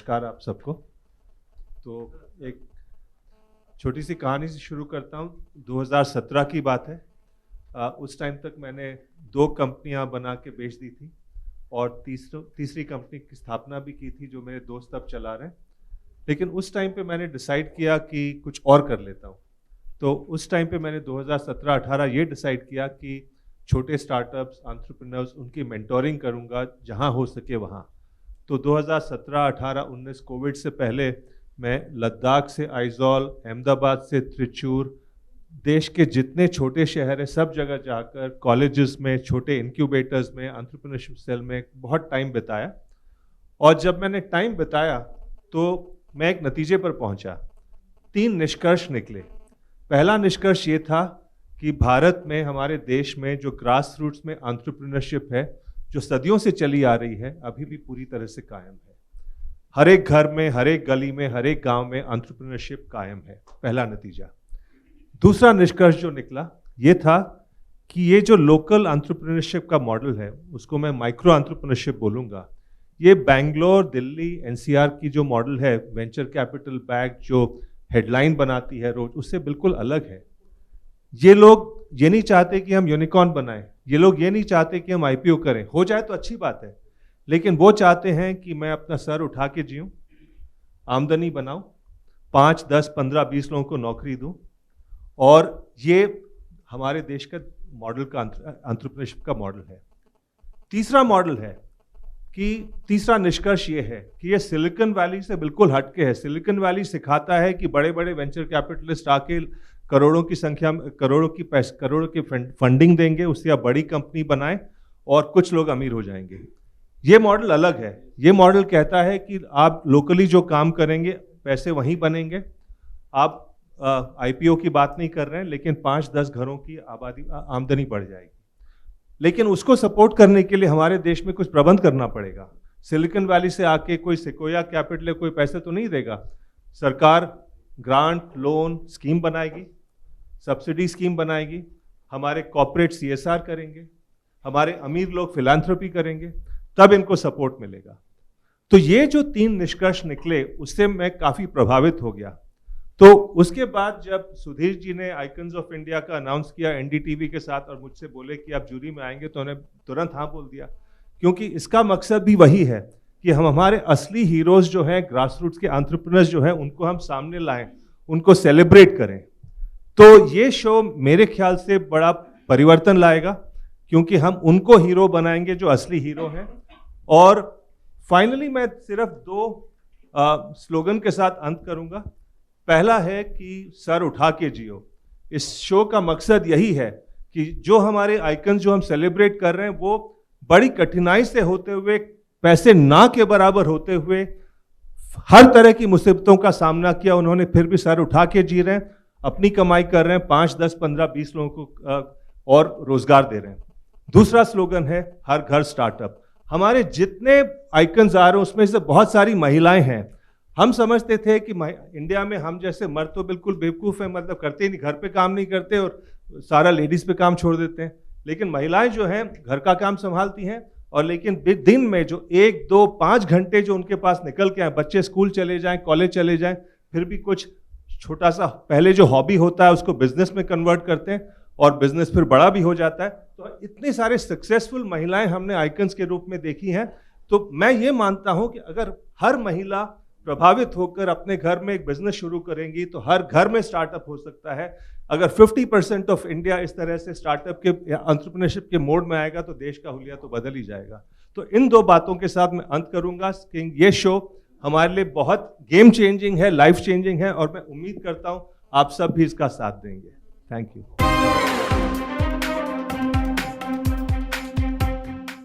नमस्कार आप सबको। तो एक छोटी सी कहानी से शुरू करता हूँ। 2017 की बात है। उस टाइम तक मैंने 2 कंपनियाँ बना के बेच दी थी और तीसरी कंपनी की स्थापना भी की थी जो मेरे दोस्त अब चला रहे हैं। लेकिन उस टाइम पे मैंने डिसाइड किया कि कुछ और कर लेता हूँ। तो उस टाइम पे मैंने 2017-18 ये डिसाइड किया कि छोटे स्टार्टअप्स, एंटरप्रेन्योर्स, उनकी मेंटोरिंग करूँगा जहाँ हो सके वहाँ। तो 2017, 18, 19 कोविड से पहले मैं लद्दाख से आइजॉल, अहमदाबाद से त्रिचूर, देश के जितने छोटे शहर हैं सब जगह जाकर कॉलेजेस में, छोटे इंक्यूबेटर्स में, एंटरप्रेन्योरशिप सेल में बहुत टाइम बिताया। और जब मैंने टाइम बिताया तो मैं एक नतीजे पर पहुंचा। 3 निष्कर्ष निकले। पहला निष्कर्ष ये था कि भारत में, हमारे देश में जो ग्रास रूट्स में एंटरप्रेन्योरशिप है, जो सदियों से चली आ रही है, अभी भी पूरी तरह से कायम है। हर एक घर में, हर एक गली में, हर एक गांव में एंटरप्रेन्योरशिप कायम है। पहला नतीजा। दूसरा निष्कर्ष जो निकला ये था कि ये जो लोकल एंटरप्रेन्योरशिप का मॉडल है, उसको मैं माइक्रो एंटरप्रेन्योरशिप बोलूँगा। ये बेंगलोर, दिल्ली, एनसीआर की जो मॉडल है, वेंचर कैपिटल बैक जो हेडलाइन बनाती है रोज, उससे बिल्कुल अलग है। ये लोग ये नहीं चाहते कि हम यूनिकॉर्न बनाएं, ये लोग ये नहीं चाहते कि हम आईपीओ करें। हो जाए तो अच्छी बात है, लेकिन वो चाहते हैं कि मैं अपना सर उठा के जीऊँ, आमदनी बनाऊं, 5, 10, 15, 20 लोगों को नौकरी दूं। और ये हमारे देश का मॉडल का एंटरप्रेन्योरशिप का मॉडल है। तीसरा मॉडल है कि तीसरा निष्कर्ष ये है कि ये सिलिकॉन वैली से बिल्कुल हटके है। सिलिकॉन वैली सिखाता है कि बड़े बड़े वेंचर कैपिटलिस्ट आके करोड़ों की संख्या में, करोड़ों की फंडिंग देंगे, उससे आप बड़ी कंपनी बनाएं और कुछ लोग अमीर हो जाएंगे। ये मॉडल अलग है। ये मॉडल कहता है कि आप लोकली जो काम करेंगे पैसे वहीं बनेंगे। आप आईपीओ की बात नहीं कर रहे हैं, लेकिन 5-10 घरों की आमदनी बढ़ जाएगी। लेकिन उसको सपोर्ट करने के लिए हमारे देश में कुछ प्रबंध करना पड़ेगा। सिलिकॉन वैली से आके कोई सिकोया कैपिटल कोई पैसे तो नहीं देगा। सरकार ग्रांट, लोन स्कीम बनाएगी, सब्सिडी स्कीम बनाएगी, हमारे कॉर्पोरेट सीएसआर करेंगे, हमारे अमीर लोग फिलैंथ्रोपी करेंगे, तब इनको सपोर्ट मिलेगा। तो ये जो 3 निष्कर्ष निकले, उससे मैं काफ़ी प्रभावित हो गया। तो उसके बाद जब सुधीर जी ने आइकन्स ऑफ इंडिया का अनाउंस किया एनडीटीवी के साथ और मुझसे बोले कि आप जूरी में आएंगे, तो उन्हें तुरंत हाँ बोल दिया, क्योंकि इसका मकसद भी वही है कि हम हमारे असली हीरोज जो हैं, ग्रास रूट्स के एंटरप्रेन्योर्स जो हैं, उनको हम सामने लाएं, उनको सेलिब्रेट करें। तो ये शो मेरे ख्याल से बड़ा परिवर्तन लाएगा, क्योंकि हम उनको हीरो बनाएंगे जो असली हीरो हैं। और फाइनली मैं सिर्फ 2 स्लोगन के साथ अंत करूंगा। पहला है कि सर उठा के जियो। इस शो का मकसद यही है कि जो हमारे आइकन जो हम सेलिब्रेट कर रहे हैं, वो बड़ी कठिनाई से होते हुए, पैसे ना के बराबर होते हुए, हर तरह की मुसीबतों का सामना किया उन्होंने, फिर भी सर उठा के जी रहे हैं, अपनी कमाई कर रहे हैं, 5, 10, 15, 20 लोगों को और रोजगार दे रहे हैं। दूसरा स्लोगन है हर घर स्टार्टअप। हमारे जितने आइकन्स आ रहे हैं उसमें से बहुत सारी महिलाएं हैं। हम समझते थे कि इंडिया में हम जैसे मर्द तो बिल्कुल बेवकूफ़ हैं, मतलब करते ही नहीं, घर पे काम नहीं करते और सारा लेडीज़ पे काम छोड़ देते हैं। लेकिन महिलाएं जो हैं घर का काम संभालती हैं, और लेकिन दिन में जो 1, 2, 5 घंटे जो उनके पास निकल के आए, बच्चे स्कूल चले जाएं, कॉलेज चले जाएं, फिर भी कुछ छोटा सा पहले जो हॉबी होता है उसको बिजनेस में कन्वर्ट करते हैं और बिजनेस फिर बड़ा भी हो जाता है। तो इतने सारे सक्सेसफुल महिलाएं हमने आइकन्स के रूप में देखी हैं। तो मैं ये मानता हूं कि अगर हर महिला प्रभावित होकर अपने घर में एक बिजनेस शुरू करेंगी तो हर घर में स्टार्टअप हो सकता है। अगर 50% ऑफ इंडिया इस तरह से स्टार्टअप के एंटरप्रेन्योरशिप के मोड में आएगा तो देश का हुलिया तो बदल ही जाएगा। तो इन 2 बातों के साथ मैं अंत करूंगा कि ये शो हमारे लिए बहुत गेम चेंजिंग है, लाइफ चेंजिंग है, और मैं उम्मीद करता हूं आप सब भी इसका साथ देंगे। Thank you.